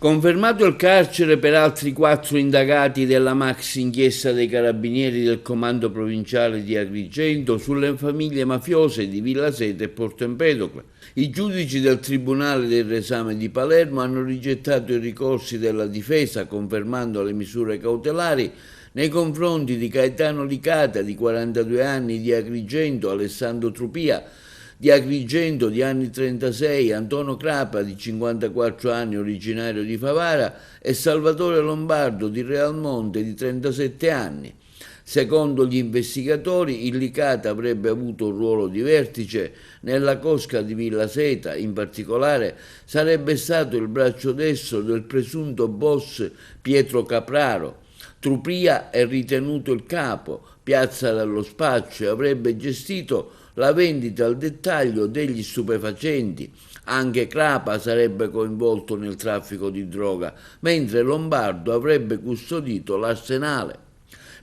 Confermato il carcere per altri 4 indagati della maxi inchiesta dei carabinieri del comando provinciale di Agrigento sulle famiglie mafiose di Villa Seta e Porto Empedocle. I giudici del Tribunale del Riesame di Palermo hanno rigettato i ricorsi della difesa, confermando le misure cautelari nei confronti di Gaetano Licata, di 42 anni, di Agrigento, Alessandro Trupia, di Agrigento, di anni 36, Antonio Crapa, di 54 anni, originario di Favara, e Salvatore Lombardo, di Realmonte, di 37 anni. Secondo gli investigatori, il Licata avrebbe avuto un ruolo di vertice nella cosca di Villa Seta, in particolare sarebbe stato il braccio destro del presunto boss Pietro Capraro. Trupia è ritenuto il capo, piazza dallo spaccio, e avrebbe gestito la vendita al dettaglio degli stupefacenti. Anche Crapa sarebbe coinvolto nel traffico di droga, mentre Lombardo avrebbe custodito l'arsenale.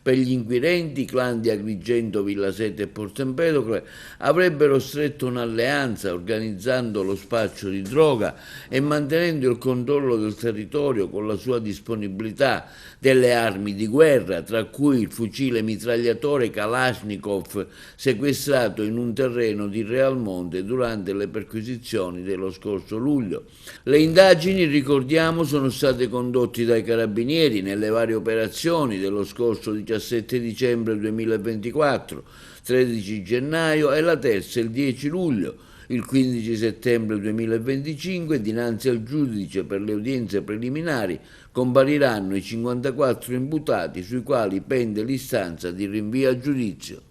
Per gli inquirenti, i clan di Agrigento, Villa Seta e Porto Empedocle avrebbero stretto un'alleanza organizzando lo spaccio di droga e mantenendo il controllo del territorio con la sua disponibilità delle armi di guerra, tra cui il fucile mitragliatore Kalashnikov sequestrato in un terreno di Realmonte durante le perquisizioni dello scorso luglio. Le indagini, ricordiamo, sono state condotte dai carabinieri nelle varie operazioni dello scorso 17 dicembre 2024, 13 gennaio e la terza il 10 luglio. Il 15 settembre 2025, dinanzi al giudice per le udienze preliminari, compariranno i 54 imputati sui quali pende l'istanza di rinvio a giudizio.